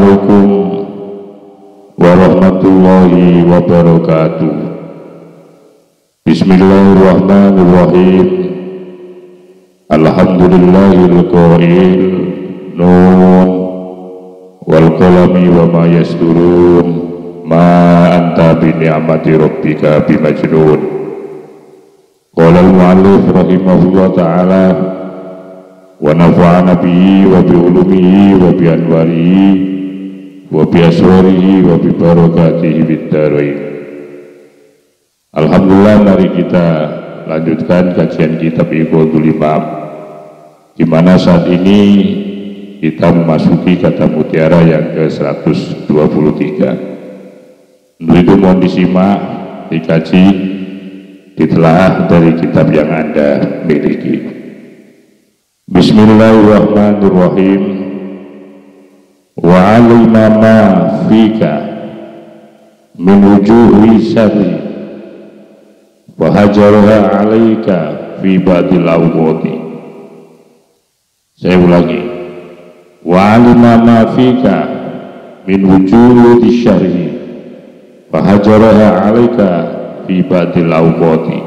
Assalamualaikum warahmatullahi wabarakatuh. Bismillahirrahmanirrahim. Alhamdulillahil qail nun wal qalami wa ma yasturun ma anta bi ni'mati rabbika bimajnun. Qala al-mu'allif rahimahullah ta'ala wa nafa'ana bihi wa bi ulumihi wa bi anwarihi wa bi asrarihi wa bi barakatihi bid-dharain. Alhamdulillah, mari kita lanjutkan kajian kitab Iqadul Imam, di mana saat ini kita memasuki kata mutiara yang ke-123. Untuk itu mohon disimak, dikaji, ditelaah dari kitab yang Anda miliki. Bismillahirrahmanirrahim. Wa alima ma fika min wujuhi syarri wa hajarha alaika fi ba'dil awqati. Saya ulangi. Wa alima ma fika min wujuhi syarri wa hajarha alaika fi ba'dil awqati.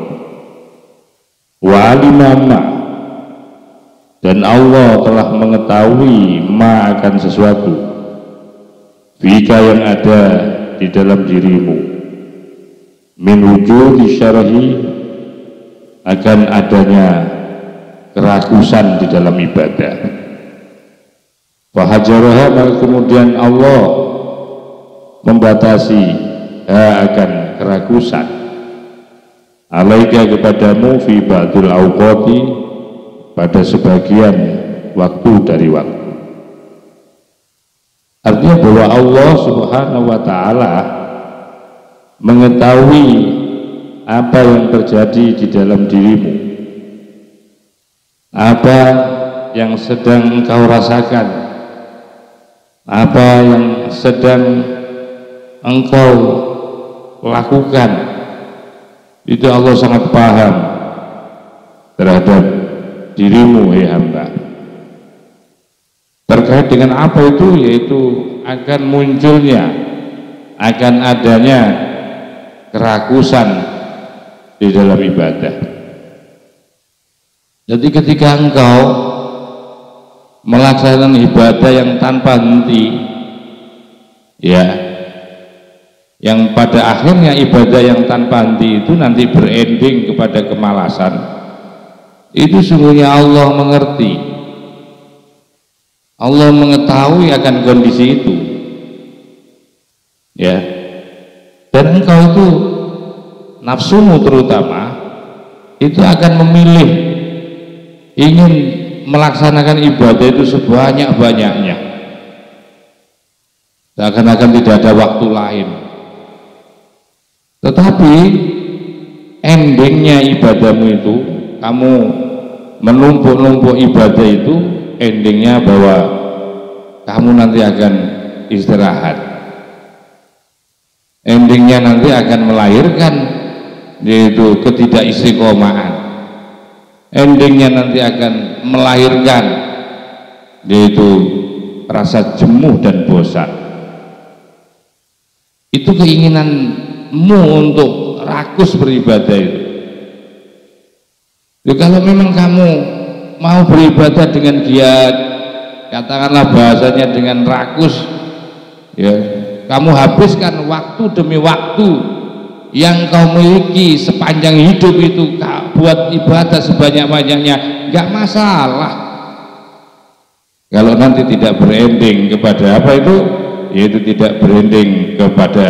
Wa alima ma, dan Allah telah mengetahui ma akan sesuatu fika yang ada di dalam dirimu, min wujudi syarhi, akan adanya kerakusan di dalam ibadah. Fahajaraha, maka kemudian Allah membatasi akan kerakusan alaika kepadamu fi ba'dil awqati, pada sebagian waktu dari waktu. Artinya bahwa Allah Subhanahu wa ta'ala mengetahui apa yang terjadi di dalam dirimu, apa yang sedang engkau rasakan, apa yang sedang engkau lakukan. Itu Allah sangat paham terhadap dirimu, hamba. Terkait dengan apa itu? Yaitu akan munculnya, akan adanya kerakusan di dalam ibadah. Jadi ketika engkau melaksanakan ibadah yang tanpa henti, ya, yang pada akhirnya ibadah yang tanpa henti itu nanti berending kepada kemalasan, itu sungguhnya Allah mengerti, Allah mengetahui akan kondisi itu, ya. Dan engkau itu, nafsumu terutama, itu akan memilih ingin melaksanakan ibadah itu sebanyak-banyaknya, seakan-akan tidak ada waktu lain. Tetapi endingnya ibadahmu itu, kamu menumpuk-numpuk ibadah itu, endingnya bahwa kamu nanti akan istirahat, endingnya nanti akan melahirkan yaitu ketidakistiqomahan, endingnya nanti akan melahirkan yaitu rasa jenuh dan bosan. Itu keinginanmu untuk rakus beribadah itu. Ya, kalau memang kamu mau beribadah dengan giat, katakanlah bahasanya dengan rakus, ya, kamu habiskan waktu demi waktu yang kau miliki sepanjang hidup itu buat ibadah sebanyak-banyaknya, nggak masalah. Kalau nanti tidak berending kepada apa itu, yaitu tidak berending kepada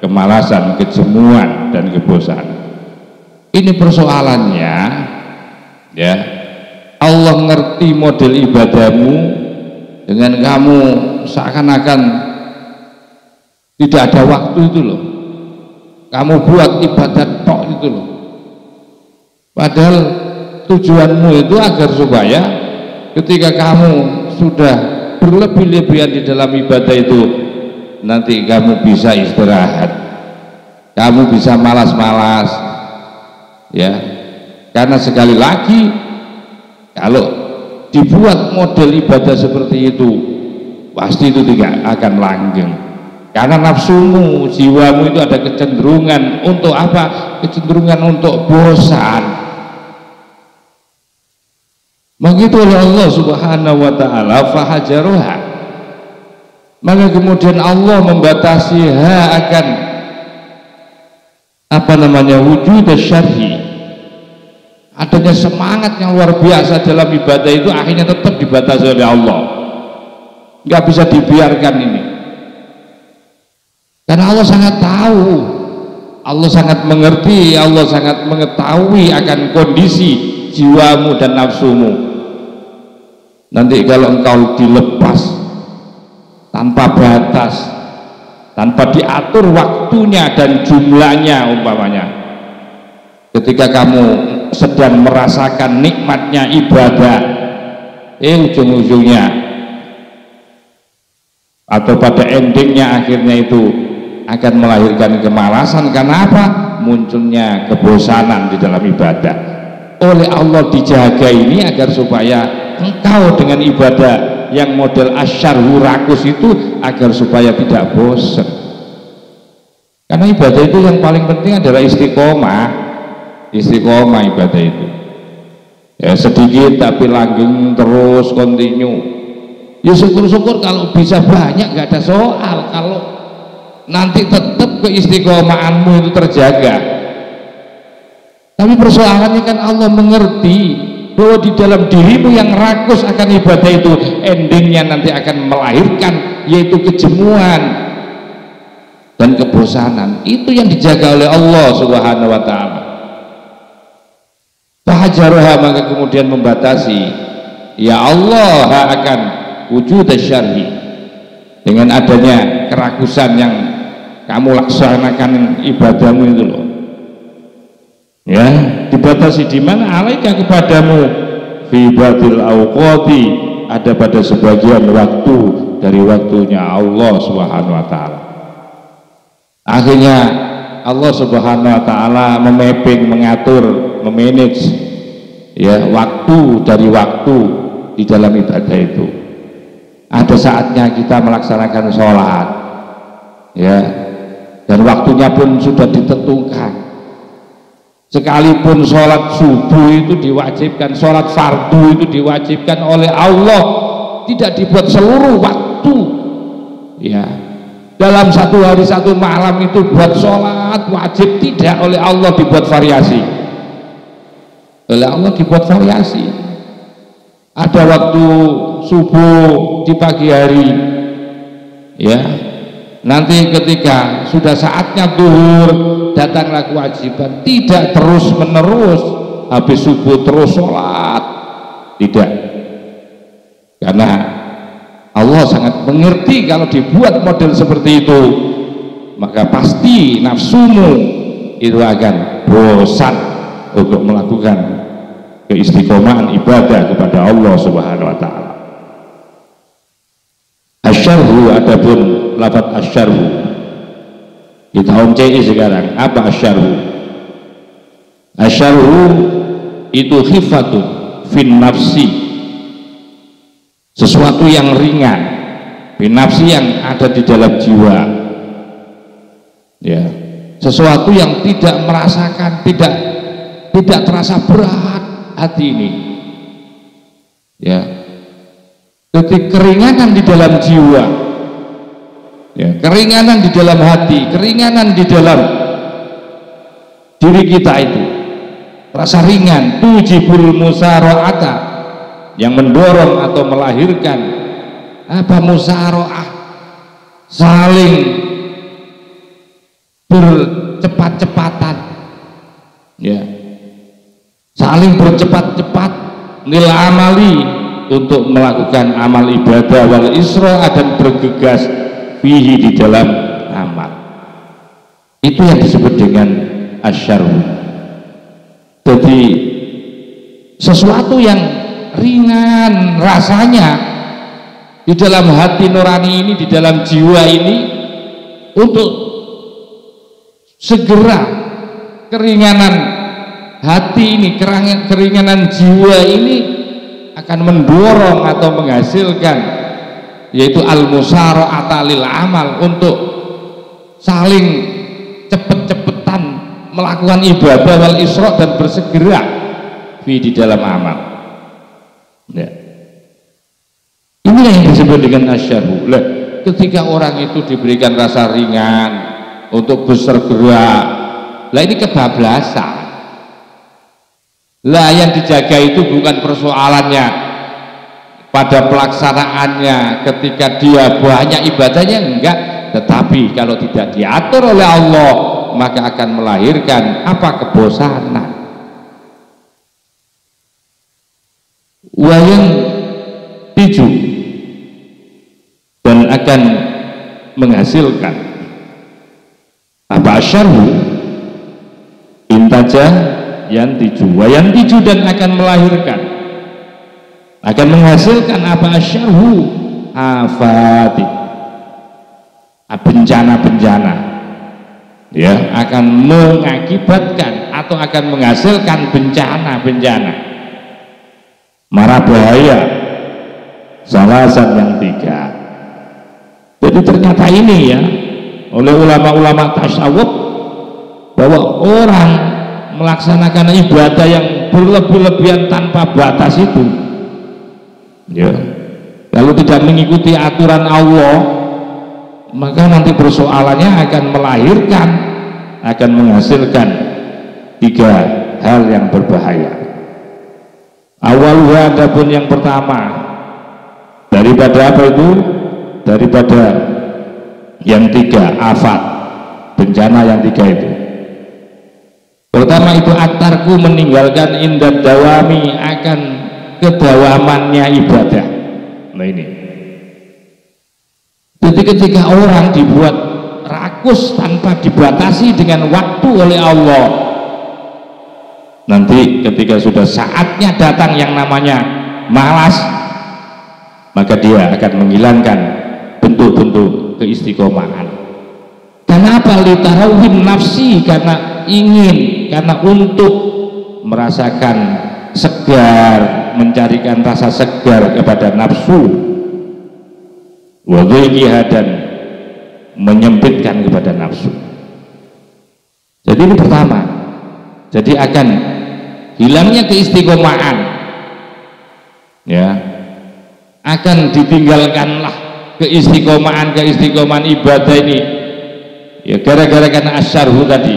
kemalasan, kejemuan dan kebosanan. Ini persoalannya, ya. Allah ngerti model ibadahmu dengan kamu seakan-akan tidak ada waktu itu loh. Kamu buat ibadah tok itu loh. Padahal tujuanmu itu agar supaya ketika kamu sudah berlebih-lebihan di dalam ibadah itu, nanti kamu bisa istirahat, kamu bisa malas-malas, ya. Karena sekali lagi, kalau dibuat model ibadah seperti itu pasti itu tidak akan langgeng. Karena nafsumu, jiwamu itu ada kecenderungan untuk apa? Kecenderungan untuk bosan. Begitu oleh Allah Subhanahu wa taala, fahajaruha. Maka kemudian Allah membatasi akan wujud syar'i. Adanya semangat yang luar biasa dalam ibadah itu akhirnya tetap dibatasi oleh Allah. Nggak bisa dibiarkan ini. Karena Allah sangat tahu, Allah sangat mengerti, Allah sangat mengetahui akan kondisi jiwamu dan nafsumu. Nanti kalau engkau dilepas tanpa batas, tanpa diatur waktunya dan jumlahnya, umpamanya ketika kamu sedang merasakan nikmatnya ibadah, ujung-ujungnya atau pada endingnya akhirnya itu akan melahirkan kemalasan. Karena apa? Munculnya kebosanan di dalam ibadah. Oleh Allah dijaga ini agar supaya engkau dengan ibadah yang model asyarhu rakus itu agar supaya tidak bosan. Karena ibadah itu yang paling penting adalah istiqomah ibadah itu. Ya sedikit tapi langgeng terus, continue. Ya syukur-syukur kalau bisa banyak, nggak ada soal. Kalau nanti tetap keistiqomahanmu itu terjaga. Tapi persoalannya kan Allah mengerti bahwa di dalam dirimu yang rakus akan ibadah itu endingnya nanti akan melahirkan yaitu kejemuan dan kebosanan. Itu yang dijaga oleh Allah Subhanahu wa taala. Fahajaruha, maka kemudian membatasi ya Allah akan wujud syar'i dengan adanya kerakusan yang kamu laksanakan ibadahmu itu loh. Ya, dibatasi di mana? Alaika kepadamu fi batil awqati, ada pada sebagian waktu dari waktunya Allah Subhanahu wa taala. Akhirnya Allah Subhanahu wa taala memapping, mengatur, memanage ya waktu dari waktu di dalam ibadah itu. Ada saatnya kita melaksanakan sholat ya, dan waktunya pun sudah ditentukan. Sekalipun sholat subuh itu diwajibkan, sholat fardu itu diwajibkan oleh Allah, tidak dibuat seluruh waktu ya, dalam satu hari satu malam itu buat sholat wajib, tidak, oleh Allah dibuat variasi. Oleh Allah dibuat variasi. Ada waktu subuh di pagi hari ya, nanti ketika sudah saatnya zuhur datanglah kewajiban, tidak terus menerus habis subuh terus sholat, tidak. Karena Allah sangat mengerti kalau dibuat model seperti itu maka pasti nafsumu itu akan bosan untuk melakukan keistiqomahan ibadah kepada Allah Subhanahu wa taala. Asyarhu, adapun lafaz asyarhu kita omcei sekarang. Apa asyarhu? Asyarhu itu khifatun fin nafsi, sesuatu yang ringan, fin nafsi yang ada di dalam jiwa ya, sesuatu yang tidak merasakan, tidak terasa berat hati ini ya. Jadi keringanan di dalam jiwa ya, keringanan di dalam hati, keringanan di dalam diri kita itu rasa ringan, tujibul musara'ata, yang mendorong atau melahirkan apa? Musara'ah, saling bercepat-cepatan ya, saling bercepat-cepat nil amali, untuk melakukan amal ibadah, wal isra, dan bergegas fihi, di dalam amal. Itu yang disebut dengan asyarhu. Jadi sesuatu yang ringan rasanya di dalam hati nurani ini, di dalam jiwa ini, untuk segera keringanan hati ini, keringanan jiwa ini akan mendorong atau menghasilkan yaitu al-musara'ata lil amal, untuk saling cepet-cepetan melakukan ibadah wal isra' dan bersegera di dalam amal. Ya. Inilah yang disebut dengan asyarhu. Ketika orang itu diberikan rasa ringan untuk bersegera, lah ini kebablasan. Lah yang dijaga itu bukan persoalannya pada pelaksanaannya ketika dia banyak ibadahnya, enggak, tetapi kalau tidak diatur oleh Allah maka akan melahirkan apa? Kebosanan. Wayang tiju, dan akan menghasilkan apa? Asyarhu intaja yang tiju, wayang tiju, dan akan melahirkan, akan menghasilkan apa? Asyarhu afati, bencana-bencana, ya, akan mengakibatkan atau akan menghasilkan bencana-bencana, mara bahaya, salasan yang 3. Jadi ternyata ini ya, oleh ulama-ulama tasawuf, bahwa orang melaksanakan ibadah yang berlebih-lebihan tanpa batas itu, ya, kalau tidak mengikuti aturan Allah, maka nanti persoalannya akan melahirkan, akan menghasilkan 3 hal yang berbahaya. Awalnya adapun yang pertama, daripada apa itu? Daripada yang 3 afat, bencana yang 3 itu. Pertama itu atarku, meninggalkan indad dawami, akan kedawamannya ibadah. Nah ini, jadi ketika orang dibuat rakus tanpa dibatasi dengan waktu oleh Allah, nanti ketika sudah saatnya datang yang namanya malas, maka dia akan menghilangkan bentuk-bentuk keistiqomahan. Kenapa? Litarawin nafsi, karena ingin, karena untuk merasakan segar, mencarikan rasa segar kepada nafsu, wadhiqiha, dan menyempitkan kepada nafsu. Jadi ini pertama, jadi akan hilangnya keistiqomahan, ya, akan ditinggalkanlah keistiqomahan ibadah ini, ya, gara-gara karena asyarhu tadi.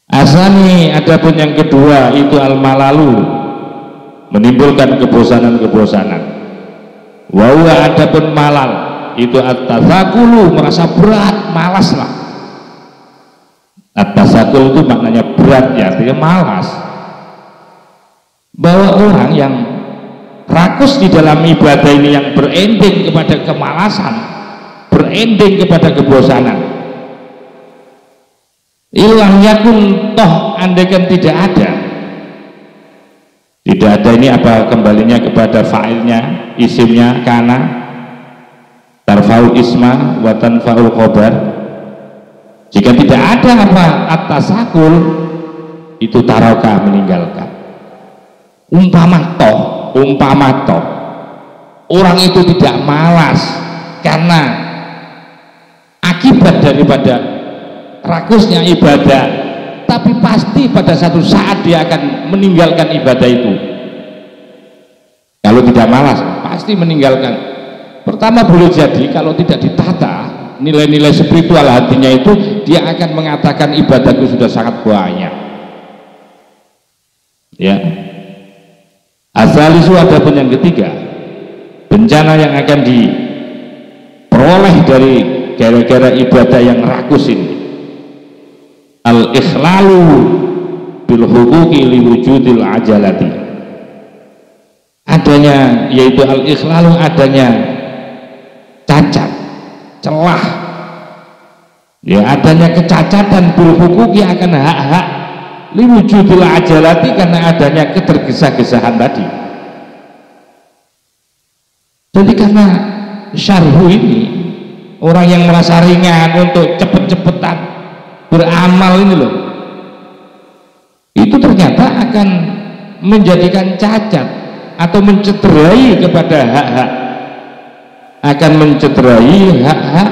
Asani, adapun yang kedua itu al-malalu, menimbulkan kebosanan-kebosanan. Wa huwa, adapun malal itu at-tasakulu, merasa berat, malas lah. At-tasakul itu maknanya berat, ya, artinya malas. Bahwa orang yang rakus di dalam ibadah ini, yang berending kepada kemalasan, berending kepada kebosanan, ilang yakun, toh andaikan tidak ada ini apa? Kembalinya kepada fa'ilnya, isimnya kana, tarfa'ul isma wa tanfa'ul khobar. Jika tidak ada apa? At-tasakul, itu taroka, meninggalkan. Umpama toh orang itu tidak malas karena akibat daripada rakusnya ibadah, tapi pasti pada satu saat dia akan meninggalkan ibadah itu. Kalau tidak malas pasti meninggalkan. Pertama, boleh jadi kalau tidak ditata nilai-nilai spiritual hatinya itu, dia akan mengatakan ibadahku sudah sangat banyak, ya. Asalisu, adapun yang ketiga, bencana yang akan diperoleh dari gara-gara ibadah yang rakus ini, al-ikhlalu bil huquqi liwujudil ajalati, adanya, yaitu al-ikhlalu, adanya cacat, celah, ya, adanya kecacatan bil huquqi, akan hak-hak, liwujudil ajalati, karena adanya ketergesa-gesahan tadi. Jadi karena syarhu ini, orang yang merasa ringan untuk cepet-cepetan beramal ini loh, itu ternyata akan menjadikan cacat atau mencederai kepada hak-hak akan mencederai hak-hak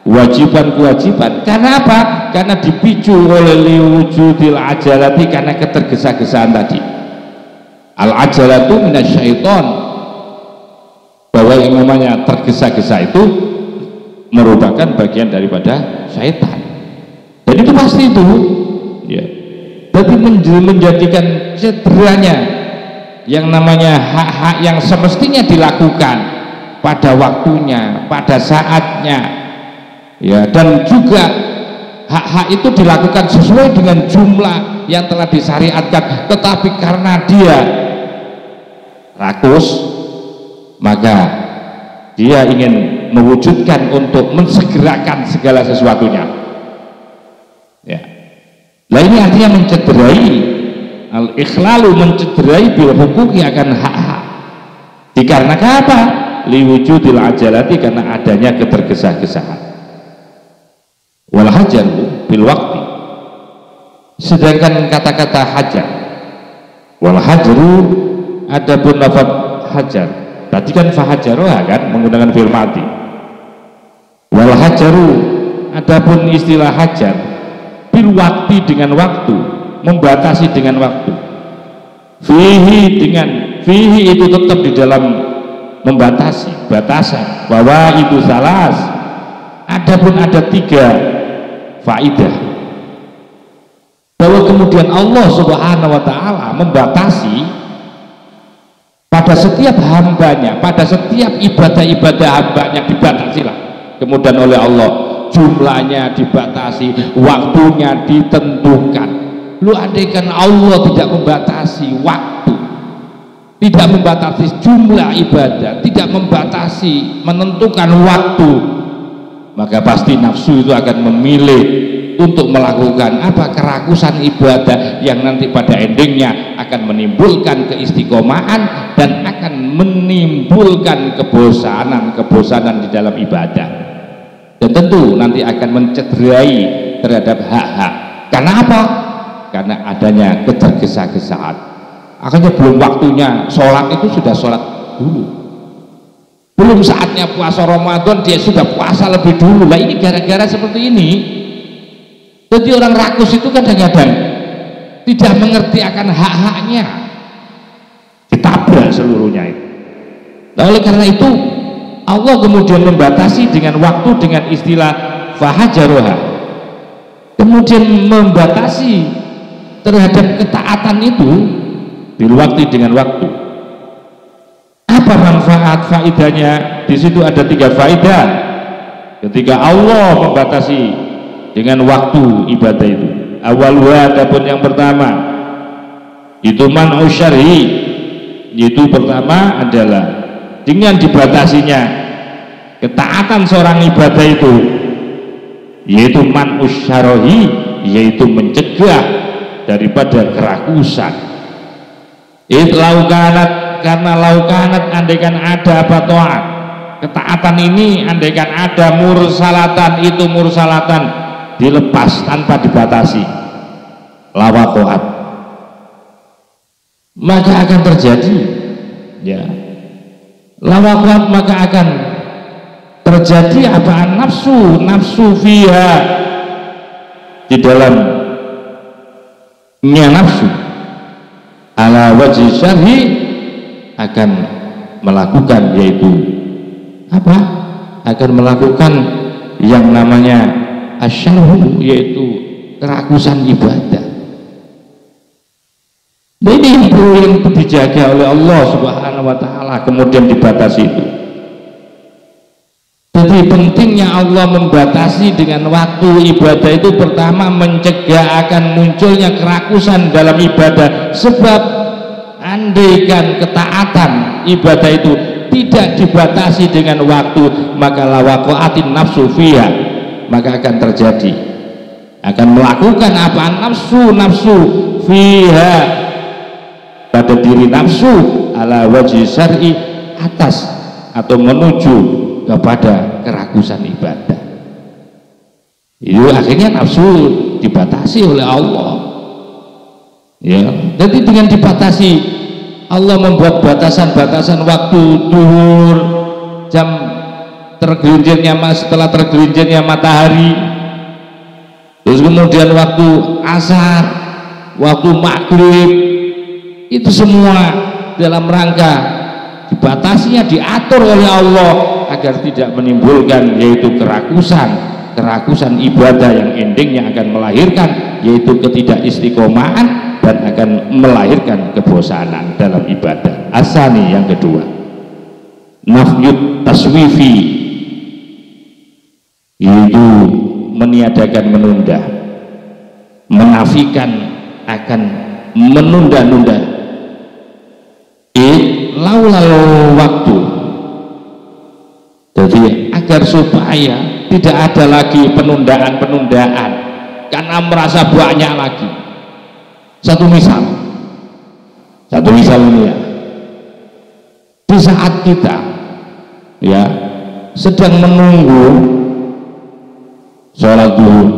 kewajiban-kewajiban. Karena apa? Karena dipicu oleh liwujudil ajalati, karena ketergesa-gesaan tadi. Al ajalatu minasyaiton, bahwa yang namanya tergesa-gesa itu merupakan bagian daripada syaitan. Dan itu pasti itu, ya. Jadi menjadikan cederanya yang namanya hak-hak yang semestinya dilakukan pada waktunya, pada saatnya, ya, dan juga hak-hak itu dilakukan sesuai dengan jumlah yang telah disyariatkan, tetapi karena dia rakus, maka dia ingin mewujudkan untuk mensegerakan segala sesuatunya, ya. Nah ini artinya mencederai, al-ikhlalu, mencederai bil huquqi, akan hak-hak. Dikarenakan apa? Liwujudil ajalati, karena adanya ketergesa-gesaan. Wal hajar bil waqti, sedangkan kata-kata hajar, wal hajru, adapun lafaz hajar tadi kan fahajaroha kan menggunakan fi'il madhi. Wal hajaru, adapun istilah hajar bil waktu, dengan waktu, membatasi dengan waktu. Fihi, dengan fihi itu tetap di dalam membatasi, batasan, bahwa itu salas. Adapun ada 3 faidah, bahwa kemudian Allah Subhanahu wa ta'ala membatasi pada setiap hambanya, pada setiap ibadah-ibadah hambanya dibatasi lah kemudian oleh Allah, jumlahnya dibatasi, waktunya ditentukan. Lu andaikan Allah tidak membatasi waktu, tidak membatasi jumlah ibadah, tidak membatasi menentukan waktu, maka pasti nafsu itu akan memilih untuk melakukan apa? Kerakusan ibadah yang nanti pada endingnya akan menimbulkan keistiqomahan dan akan menimbulkan kebosanan di dalam ibadah, dan tentu nanti akan mencederai terhadap hak-hak. Karena apa? Karena adanya ketergesa-gesaan. Akhirnya belum waktunya sholat itu sudah sholat dulu, belum saatnya puasa Ramadan dia sudah puasa lebih dulu. Lah ini gara-gara seperti ini. Jadi orang rakus itu kadang-kadang tidak mengerti akan hak-haknya, ditabrak seluruhnya itu. Nah, oleh karena itu Allah kemudian membatasi dengan waktu dengan istilah fahajaroha, kemudian membatasi terhadap ketaatan itu bil waktu, dengan waktu. Apa manfaat faidahnya? Di situ ada 3 faidah ketika Allah membatasi dengan waktu ibadah itu. Awalnya, adapun yang pertama itu man'u syar'i, yaitu pertama adalah dengan dibatasinya ketaatan seorang ibadah itu, yaitu man'u syar'i, yaitu mencegah daripada kerakusan. Laukanat, karena laukanat andaikan ada apa ta'at, ketaatan ini andaikan ada mursalatan, itu mursalatan dilepas tanpa dibatasi, lawaqoat, maka akan terjadi, ya, lawaqoat, maka akan terjadi apa? Nafsu fiha, di dalamnya nafsu ala wajhi syar'i akan melakukan, yaitu apa? Akan melakukan yang namanya asyarhu, yaitu kerakusan ibadah. Nah, ini yang dijaga oleh Allah Subhanahu wa ta'ala, kemudian dibatasi itu. Jadi pentingnya Allah membatasi dengan waktu ibadah itu, pertama mencegah akan munculnya kerakusan dalam ibadah. Sebab andaikan ketaatan ibadah itu tidak dibatasi dengan waktu, maka lawaqatin nafsu fiha, maka akan terjadi, akan melakukan apa? Nafsu fiha, pada diri nafsu, ala wajhi syar'i, atas atau menuju kepada kerakusan ibadah. Itu akhirnya nafsu dibatasi oleh Allah, ya. Jadi dengan dibatasi, Allah membuat batasan-batasan waktu duhur jam setelah tergelincirnya matahari, terus kemudian waktu asar, waktu maghrib, itu semua dalam rangka dibatasinya, diatur oleh Allah agar tidak menimbulkan yaitu kerakusan ibadah yang endingnya akan melahirkan yaitu ketidakistiqomahan dan akan melahirkan kebosanan dalam ibadah. Asani yang kedua, nafyut taswifi, yaitu meniadakan menunda, menafikan akan menunda-nunda laulal waktu. Jadi agar supaya tidak ada lagi penundaan karena merasa banyak lagi. Satu misal ini ya, di saat kita ya sedang menunggu sholat duhur,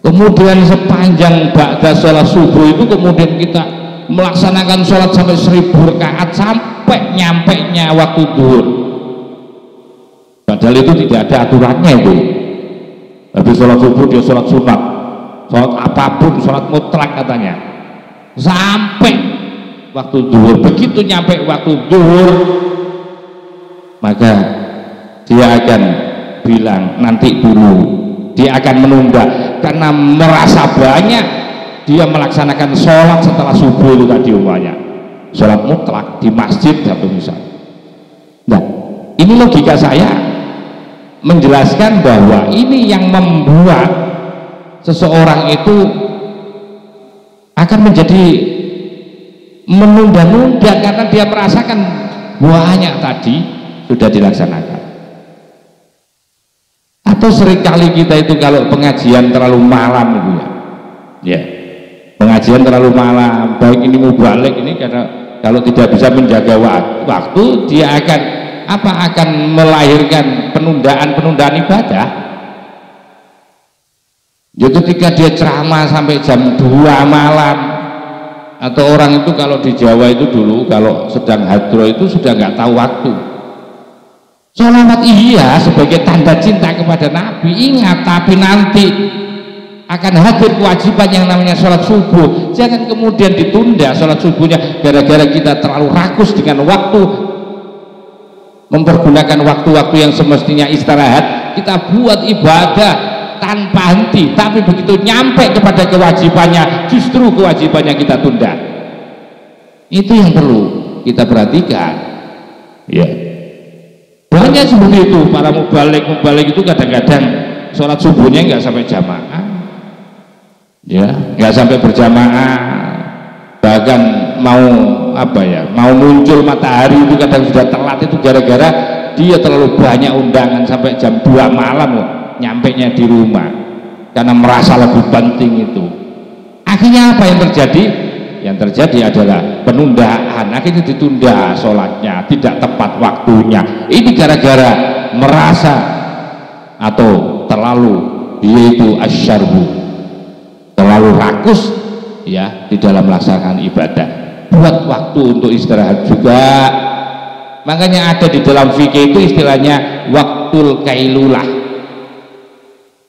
kemudian sepanjang ba'da sholat subuh itu kemudian kita melaksanakan sholat sampai 1000 rakaat sampai nyampainya waktu duhur, padahal itu tidak ada aturannya itu. Habis sholat subuh dia sholat sunat, sholat apapun, sholat mutlak katanya, sampai waktu duhur. Begitu nyampe waktu duhur maka dia akan bilang nanti dulu, dia akan menunda karena merasa banyak dia melaksanakan sholat setelah subuh itu tadi umpamanya sholat mutlak di masjid satu misal. Nah, ini logika saya menjelaskan bahwa ini yang membuat seseorang itu akan menjadi menunda-nunda karena dia merasakan banyak tadi sudah dilaksanakan. Atau seringkali kita itu kalau pengajian terlalu malam itu ya, pengajian terlalu malam, baik ini mubalik ini, karena kalau tidak bisa menjaga waktu dia akan melahirkan penundaan ibadah. Jadi ketika dia ceramah sampai jam 2 malam, atau orang itu kalau di Jawa itu dulu kalau sedang hadroh itu sudah nggak tahu waktu. Sholawat iya sebagai tanda cinta kepada Nabi, ingat, tapi nanti akan hadir kewajiban yang namanya sholat subuh. Jangan kemudian ditunda sholat subuhnya gara-gara kita terlalu rakus dengan waktu, mempergunakan waktu-waktu yang semestinya istirahat kita buat ibadah tanpa henti, tapi begitu nyampe kepada kewajibannya justru kewajibannya kita tunda. Itu yang perlu kita perhatikan ya. Banyak seperti itu para mubalik itu kadang-kadang sholat subuhnya nggak sampai jamaah ya, nggak sampai berjamaah, bahkan mau muncul matahari itu kadang sudah telat, itu gara-gara dia terlalu banyak undangan sampai jam 2 malam loh nyampainya di rumah karena merasa lebih penting itu. Akhirnya apa yang terjadi? Yang terjadi adalah penundaan, akhirnya ditunda sholatnya, tidak tepat waktunya. Ini gara-gara merasa atau terlalu yaitu asyarbu, terlalu rakus ya di dalam melaksanakan ibadah. Buat waktu untuk istirahat juga. Makanya ada di dalam fikih itu istilahnya waktul kailulah,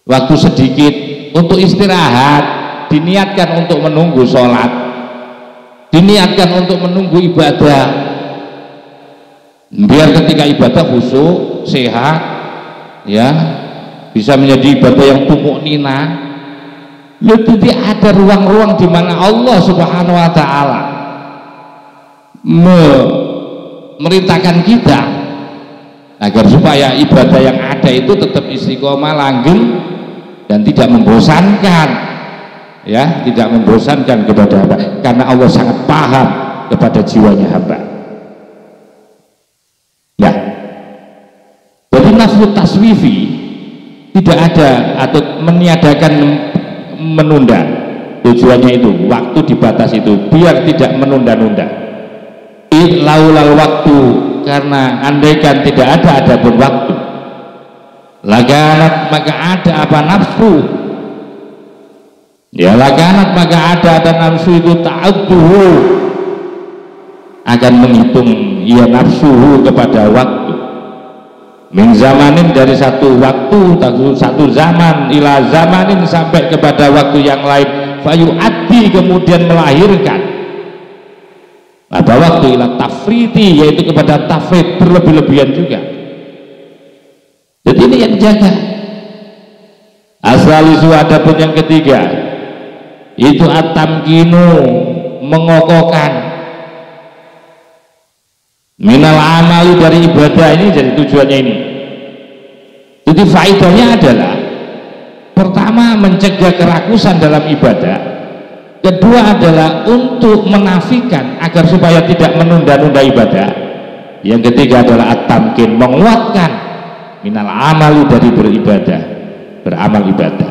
waktu sedikit untuk istirahat, diniatkan untuk menunggu sholat, diniatkan untuk menunggu ibadah, biar ketika ibadah khusyuk, sehat ya, bisa menjadi ibadah yang tumuknina. Jadi ada ruang-ruang di mana Allah Subhanahu wa taala memerintahkan kita agar supaya ibadah yang ada itu tetap istiqomah, langgeng dan tidak membosankan ya, tidak membosankan kepada hamba, karena Allah sangat paham kepada jiwanya hamba ya. Jadi nafsu taswifi tidak ada atau meniadakan menunda, tujuannya itu waktu dibatasi itu biar tidak menunda-nunda. Laulal waktu, karena andaikan tidak ada pun waktu, laganat maka ada apa nafsu ya, laganat maka ada nafsu itu ta'udduhu, akan menghitung ia nafsuhu kepada waktu, min zamanin, dari satu waktu, satu zaman, ila zamanin, sampai kepada waktu yang lain, fayu'addi, kemudian melahirkan pada waktu, ila tafriti, yaitu kepada tafrid, berlebih-lebihan juga. Jadi ini yang dijaga. Asalisu, adapun yang ketiga itu at-tamkinu, mengokohkan, minal amali, dari ibadah. Ini jadi tujuannya ini. Jadi faedahnya adalah pertama mencegah kerakusan dalam ibadah, kedua adalah untuk menafikan agar supaya tidak menunda-nunda ibadah, yang ketiga adalah at-tamkin, menguatkan minal amali, dari beribadah, beramal ibadah.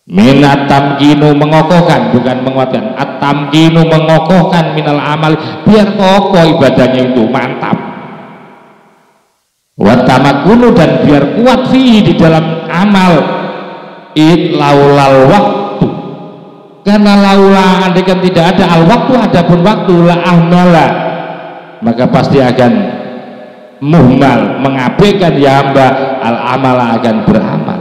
Minat tamkinu, mengokohkan, bukan menguatkan. At-tamkinu, mengokohkan, minal amal, biar kokoh ibadahnya itu, mantap. Watamakunu, dan biar kuat fihi, di dalam amal. Laulal waktu, karena laula, andaikan tidak ada al waktu, adapun waktu, la ahmala, maka pasti akan muhmal, mengabaikan ya hamba, al amala, akan beramal.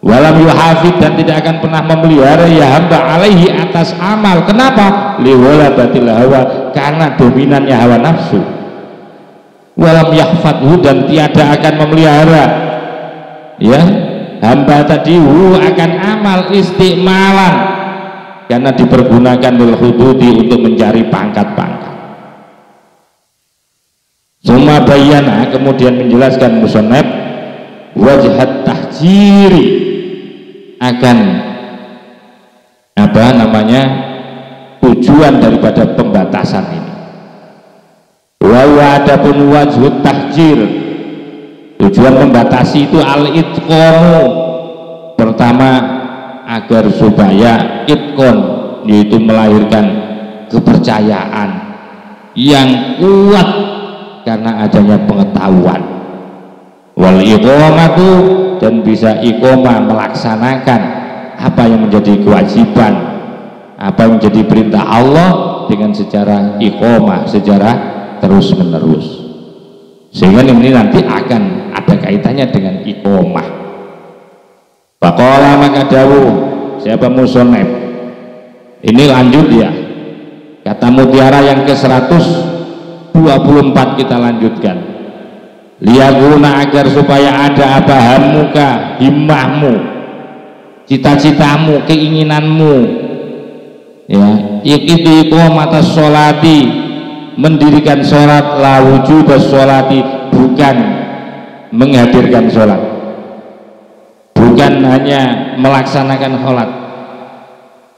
Walam yuhafid, dan tidak akan pernah memelihara ya hamba alaihi, atas amal. Kenapa? Liwalabatil hawa, karena dominannya hawa nafsu. Walam yahfadhu, dan tiada akan memelihara ya hamba tadi akan amal istiqmalan, karena dipergunakan lil hududi, untuk mencari pangkat-pangkat. Summa bayyana, kemudian menjelaskan musannaf wajhat tahjiri, akan apa namanya, tujuan daripada pembatasan ini. Wa adapun wajhut tahjir, tujuan membatasi itu al-itqanu, pertama agar supaya itqon, yaitu melahirkan kepercayaan yang kuat karena adanya pengetahuan. Wal iqamatu, dan bisa iqamah, melaksanakan apa yang menjadi kewajiban, apa yang menjadi perintah Allah dengan secara iqamah, secara terus menerus, sehingga ini nanti akan ada kaitannya dengan iqamah. Faqala, maka dawuh siapa musannaf ini, lanjut ya, kata mutiara yang ke 124 kita lanjutkan. Liyaguna, agar supaya ada apa, hamuka, himmahmu, cita-citamu, keinginanmu ya, itu iqamatas sholati, mendirikan sholat, la wujudas sholati, bukan menghadirkan sholat, bukan hanya melaksanakan sholat,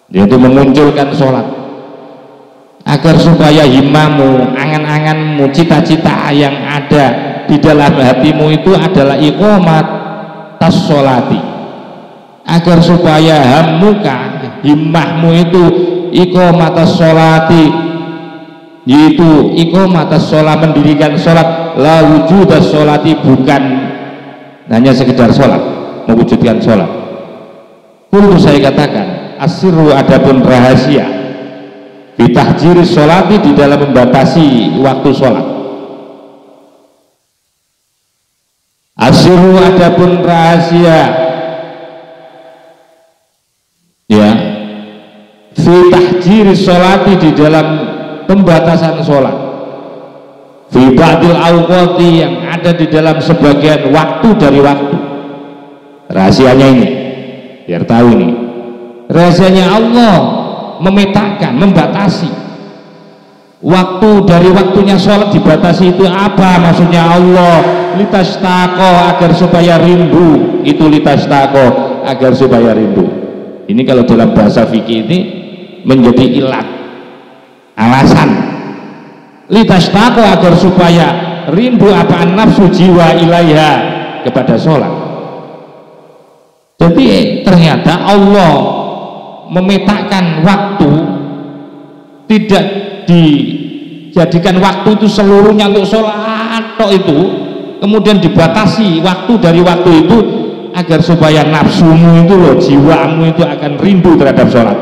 yaitu memunculkan sholat, agar supaya himmahmu, angan-anganmu, cita-cita yang ada di dalam hatimu itu adalah iqamat tas sholati, agar supaya hammuka, himmahmu itu iqamat tas sholati, yaitu iqamat tas sholat, mendirikan sholat, la wujudas sholati, bukan hanya sekedar sholat, mewujudkan sholat. Kultu, saya katakan, asirru, adapun rahasia bitahjiri sholati, di dalam membatasi waktu sholat. Asirru, adapun rahasia ya fi tahjiri sholati, di dalam pembatasan sholat, fi ba'dil awqati, yang ada di dalam sebagian waktu dari waktu. Rahasianya ini, biar tahu ini rahasianya, Allah memetakan, membatasi waktu dari waktunya sholat, dibatasi. Itu apa maksudnya Allah? Litastaqo, agar supaya rindu, itu litastaqo, agar supaya rindu. Ini kalau dalam bahasa fikih ini menjadi ilat, alasan. Litastaqo, agar supaya rindu apa, nafsu, jiwa, ilaiha, kepada sholat. Jadi ternyata Allah memetakan waktu, tidak dijadikan waktu itu seluruhnya untuk sholat itu, kemudian dibatasi waktu dari waktu itu, agar supaya nafsumu itu loh, jiwamu itu akan rindu terhadap sholat.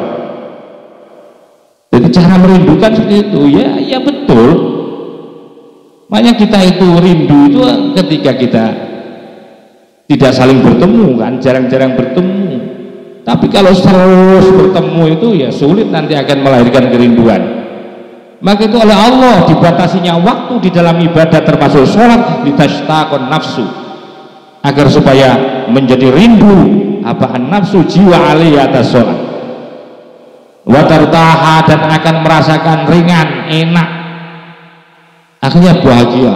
Jadi cara merindukan seperti itu, ya betul Makanya kita itu rindu itu ketika kita tidak saling bertemu kan, jarang-jarang bertemu. Tapi kalau terus bertemu itu ya sulit, nanti akan melahirkan kerinduan. Maka itu oleh Allah dibatasinya waktu di dalam ibadah termasuk sholat, litashtaqon nafsu, agar supaya menjadi rindu apaan nafsu jiwa alaihi atas sholat, watartaha, dan akan merasakan ringan, enak, akhirnya bahagia,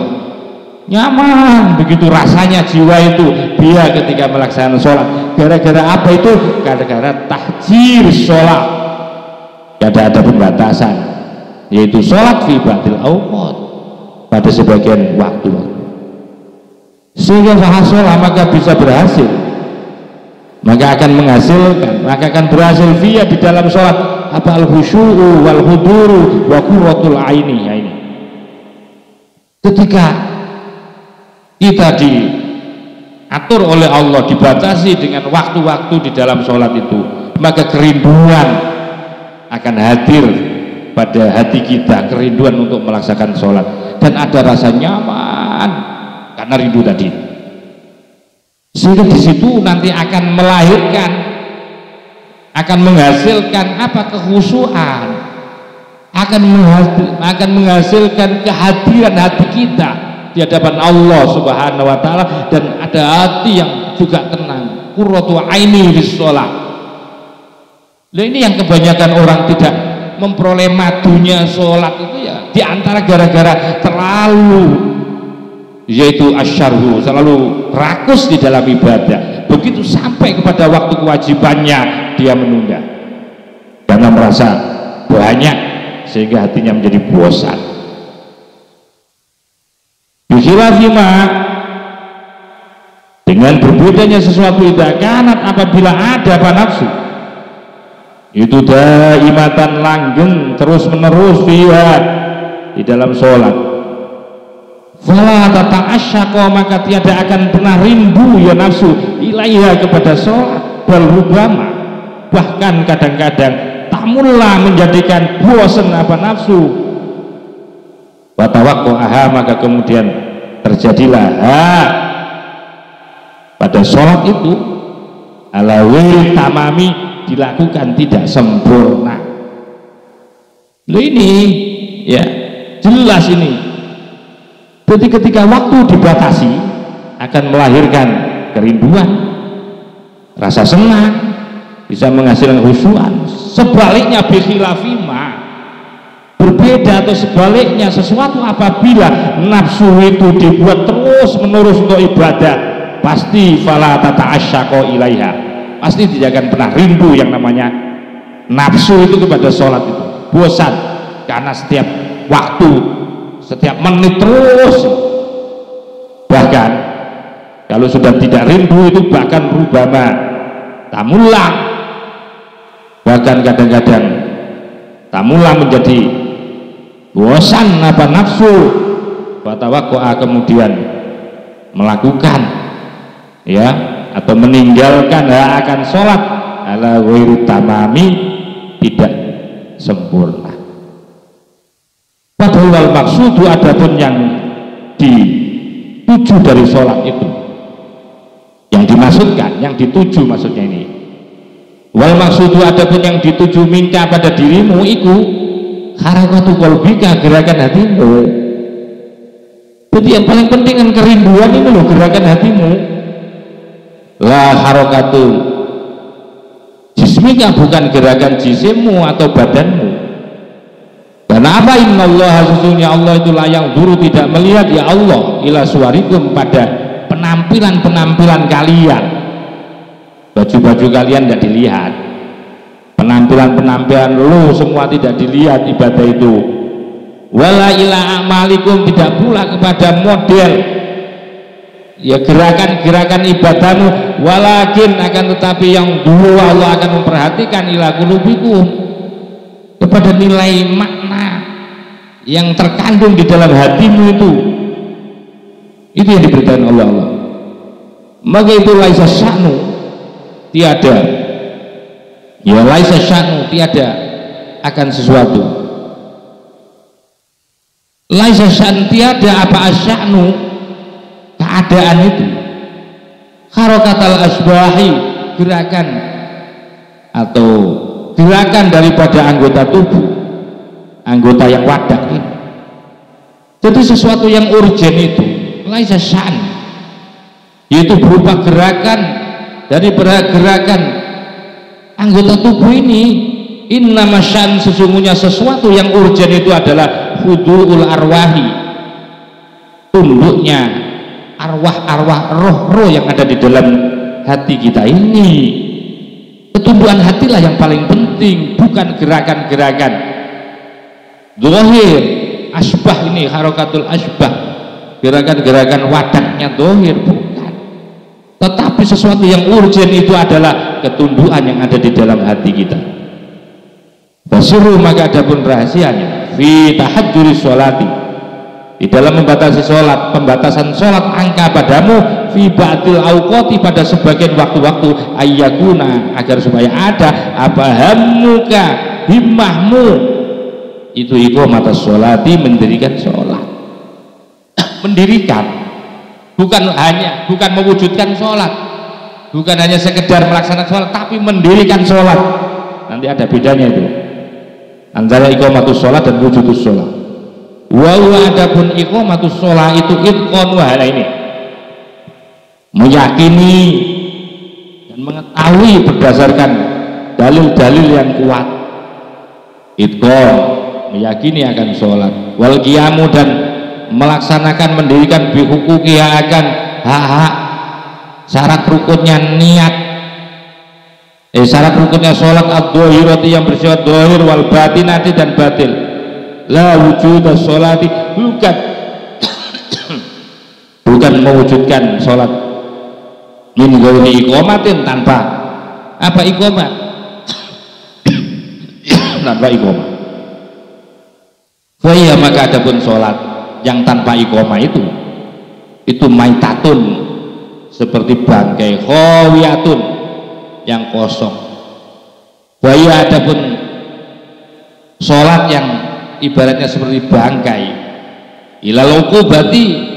nyaman begitu rasanya jiwa itu dia ketika melaksanakan sholat. Gara-gara apa itu? Gara-gara tahjir sholat, ada pembatasan, yaitu sholat fi ba'dil awqat, pada sebagian waktu-waktu, sehingga fahasolah, maka bisa berhasil, maka akan menghasilkan, maka akan berhasil via di dalam sholat apa al-khusyu'u wal huduru wa qurratul aini. Ya, ini ketika kita diatur oleh Allah, dibatasi dengan waktu-waktu di dalam sholat itu, maka kerinduan akan hadir pada hati kita, kerinduan untuk melaksanakan sholat, dan ada rasa nyaman karena rindu tadi. Sehingga di situ nanti akan melahirkan, akan menghasilkan apa? Kekhusyuan, akan menghasilkan kehadiran hati kita di hadapan Allah Subhanahu wa taala, dan ada hati yang juga tenang, qurratu aini bis shalah. Nah, ini yang kebanyakan orang tidak memperoleh madunya sholat itu ya, diantara gara-gara terlalu, yaitu asyarhu, selalu rakus di dalam ibadah. Begitu sampai kepada waktu kewajibannya dia menunda karena merasa banyak, sehingga hatinya menjadi bosan. Bikhilafima, dengan berbedanya sesuatu idza kanat, apabila ada apa nafsu itu daimatan, langgeng terus menerus fiha, di dalam sholat, fala tata'asyaqa, maka tiada akan pernah rindu ya nafsu ilaiha, kepada sholat, bal rubama, bahkan kadang-kadang tamulah, menjadikan bosan apa nafsu, watawaqqa'aha, maka kemudian terjadilah pada sholat itu ala wil tamami, dilakukan tidak sempurna. Loh, ini ya jelas ini. Jadi ketika waktu dibatasi akan melahirkan kerinduan, rasa senang, bisa menghasilkan khusyuan. Sebaliknya bikhilafima, berbeda atau sebaliknya, sesuatu apabila nafsu itu dibuat terus menerus untuk ibadah, pasti fala tata'asyaqa ilaiha, pasti tidak akan pernah rindu yang namanya nafsu itu kepada sholat itu. Bosan karena setiap waktu, setiap menit terus. Bahkan kalau sudah tidak rindu itu bahkan rubama tamulah, bahkan kadang-kadang tamulah menjadi bosan apa nafsu, watawaqqa'a, kemudian melakukan ya, atau meninggalkan akan sholat ala ghairi tamami, tidak sempurna. Padahal maksudu, adapun yang dituju dari sholat itu, yang dimaksudkan, yang dituju maksudnya ini, wal maksudu, adapun yang dituju minka pada dirimu iku harakatu qalbika, gerakan hatimu. Jadi yang paling penting kan kerinduan itu loh, gerakan hatimu. La harakatu jismika, bukan gerakan jisimmu atau badanmu. Karena apa? Innallaha, sesungguhnya Allah itu layang duru, tidak melihat ya Allah, ila suwarikum, pada penampilan-penampilan kalian. Baju-baju kalian tidak dilihat, penampilan-penampilan lu semua tidak dilihat ibadah itu. Wala ila amalikum, tidak pula kepada model ya gerakan-gerakan ibadahmu, walakin, akan tetapi yang dulu Allah akan memperhatikan ila qulubikum, kepada nilai makna yang terkandung di dalam hatimu itu yang diberitakan oleh Allah. Maka itu laisa sya'nu, tiada ya, laisa sya'nu, tiada akan sesuatu laisa sya'an, tiada apa asya'nu, keadaan itu. Harakatul asbahi, gerakan atau gerakan daripada anggota tubuh, anggota yang wadah ini. Jadi sesuatu yang urgen itu laisa sya'an, yaitu berupa gerakan daripada gerakan anggota tubuh ini. Innama sya'an, sesungguhnya sesuatu yang urgen itu adalah khudu'ul arwahi, tunduknya arwah-arwah, roh-roh yang ada di dalam hati kita ini. Ketundukan hatilah yang paling penting, bukan gerakan-gerakan zahir asbah ini, harakatul asbah, gerakan-gerakan wadahnya zahir, bukan. Tetapi sesuatu yang urgen itu adalah ketundukan yang ada di dalam hati kita. Basiru, maka adapun rahasianya fi tahajjuri sholati, di dalam membatasi sholat, pembatasan sholat angka padamu fi ba'dil awqati, pada sebagian waktu-waktu, ayyakuna, agar supaya ada apa hammuka, himmahmu itu iqamatus sholati, mendirikan sholat. Mendirikan, bukan mewujudkan sholat, bukan hanya sekedar melaksanakan sholat, tapi mendirikan sholat. Nanti ada bedanya itu antara iqamatus sholat dan wujudus sholat. Wa adapun iqamatus sholat itu itqan, wahala ini meyakini dan mengetahui berdasarkan dalil-dalil yang kuat. Itqan, meyakini akan sholat. Wal qiyamu, dan melaksanakan, mendirikan bihuquqiha, akan hak-hak syarat rukunnya niat, syarat rukunnya sholat ad-dhahirati, yang bersifat dhahir, wal batinati, dan batil. La wujuda sholati, bukan mewujudkan sholat min ghairi iqamatin, tanpa apa iqamah, tanpa iqamah. Faya, maka adapun sholat yang tanpa iqamah itu maitatun, seperti bangkai, khawiyatun, yang kosong. Faya, adapun sholat yang ibaratnya seperti bangkai, ilal uqubati,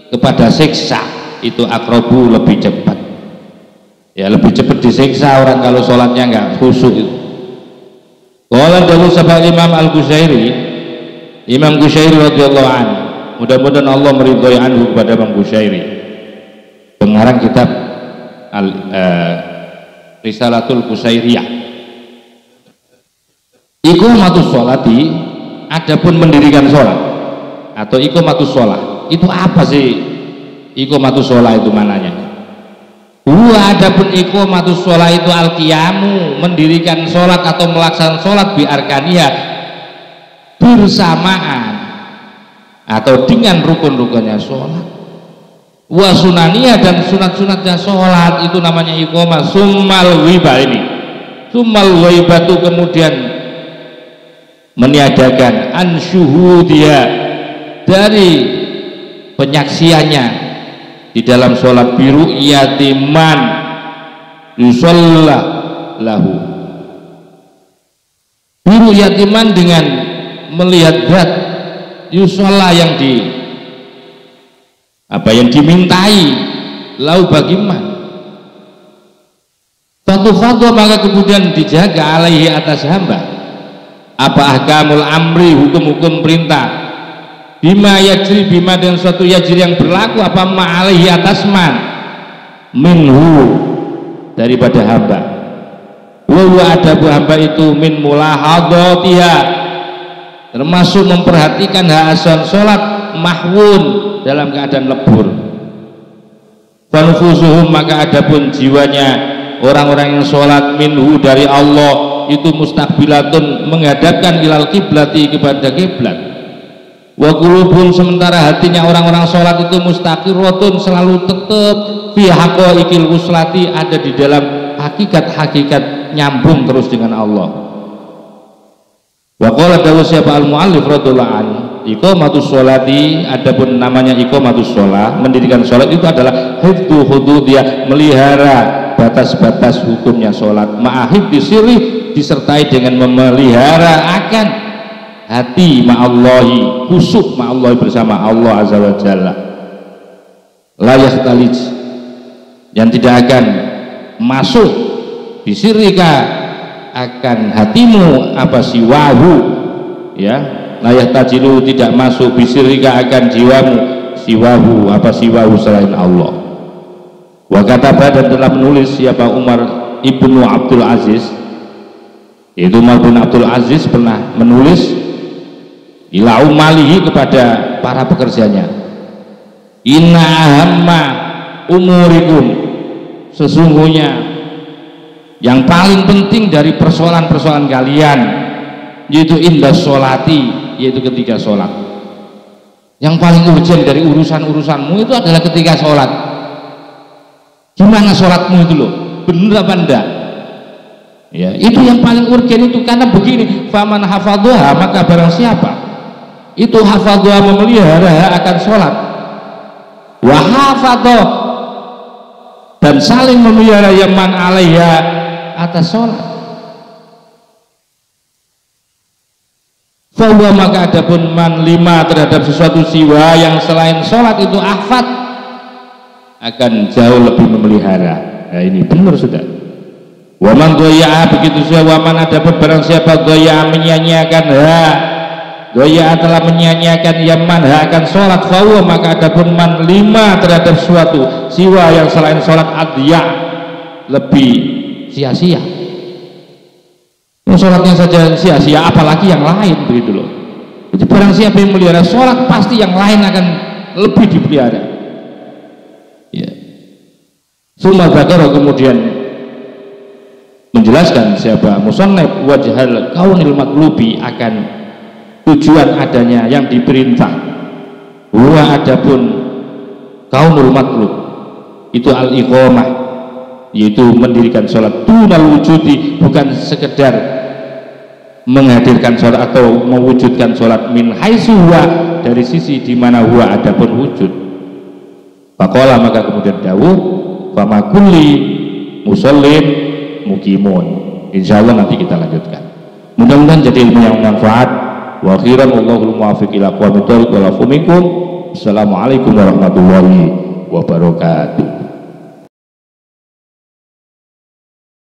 kepada siksa, itu akrobu, lebih cepat, ya lebih cepat disiksa orang kalau sholatnya enggak khusyuk itu. Qala dahulu sahabat Imam Al-Qushairi, Imam Qushairi radhiyallahu anhu, mudah-mudahan Allah meridhai anhu kepada Imam Qushairi, pengarang kitab Risalatul Qushairiyah. Iqamatus sholati, adapun mendirikan sholat atau iqamatus sholat itu apa sih? Iqamatus sholat itu mananya? Adapun iqamatus sholat itu al-qiyamu, mendirikan sholat atau melaksanakan sholat bi arkaniha, bersamaan atau dengan rukun-rukunnya sholat, wa sunaniya, dan sunat-sunatnya sholat, itu namanya iqamah. Summal ghibah, ini summal ghibatu, kemudian meniadakan ansyuhudia, dari penyaksiannya di dalam sholat, biru yatiman yusalla lahu, biru yatiman, dengan melihat zat yusalla, yang dimintai, lahu bagiman, suatu fatwa, maka kemudian dijaga alaihi, atas hamba, apa ahkamul amri, hukum-hukum perintah, bima yajri, bima, dan suatu yajri yang berlaku, apa ma'alaihi, atas man, minhu, daripada hamba, wa adabu, hamba itu min mulahadatiha, termasuk memperhatikan hak asal sholat, mahwun, dalam keadaan lebur. Fanfusuhum, maka adapun jiwanya orang-orang yang sholat, minhu, dari Allah, itu mustaqbilatun, menghadapkan ilal kiblati, kepada kiblat. Wa qulubun, sementara hatinya orang-orang sholat itu mustaqirratun, selalu tetap fi haqaiqil wuslati, ada di dalam hakikat-hakikat nyambung terus dengan Allah. Wa qala dawu siapa al-muallif radhiyallahu anhu, iqamatus sholati, adapun namanya iqamatus sholat, mendirikan sholat itu adalah hifdzu hududiyah, melihara batas-batas hukumnya sholat, ma'ahib disiri, disertai dengan memelihara akan hati ma'allahi, khusyuk ma'allahi bersama Allah azza wa jalla, la yakhtalij, yang tidak akan masuk bisirika akan hatimu apa siwahu, ya, la yahtajilu, tidak masuk bisirika akan jiwamu siwahu apa siwahu selain Allah. Wa kataba, dan telah menulis siapa Umar ibnu Abdul Aziz, yaitu Umar bin Abdul Aziz pernah menulis ila umalihi kepada para pekerjanya, inna ahamma umurikum, sesungguhnya yang paling penting dari persoalan-persoalan kalian yaitu indah sholati, yaitu ketika sholat. Yang paling urgent dari urusan-urusanmu itu adalah ketika sholat. Gimana sholatmu itu loh, bener apa enggak? Ya, itu yang paling urgent itu, karena begini, faman hafadhaha, maka barang siapa itu hafadhaha, memelihara akan sholat, wa hafadhah, dan saling memelihara yaman alaiha, atas sholat, fahuwa, maka adapun man lima terhadap sesuatu siwa yang selain sholat itu ahfad, akan jauh lebih memelihara. Nah ini benar sudah. Waman doya, begitu saja. Waman adapun barang siapa doya, menyanyiakan doya telah menyanyiakan yaman akan sholat, fahuwa, maka adapun man lima terhadap sesuatu siwa yang selain sholat adya, lebih sia-sia. Sholatnya saja sia-sia, apalagi yang lain, begitu loh. Jadi barang siapa yang melihara sholat, pasti yang lain akan lebih dipelihara. Ya. Summa dzakara, kemudian menjelaskan siapa musannif wajhal kaunil matlubi, akan tujuan adanya yang diperintah. Wa adapun kaunul matlub itu al-iqamah, yaitu mendirikan sholat, dunal wujudi, bukan sekedar menghadirkan sholat atau mewujudkan sholat, min haitsu huwa, dari sisi di mana huwa adapun wujud. Faqala, maka kemudian dawuh, fama kulli musallin muqimun. Insyaallah nanti kita lanjutkan, mudah-mudahan jadi ilmu yang bermanfaat. Wa akhiran wallahul muwaffiq ila aqwamit thoriq wal afu minkum. Assalamualaikum warahmatullahi wabarakatuh.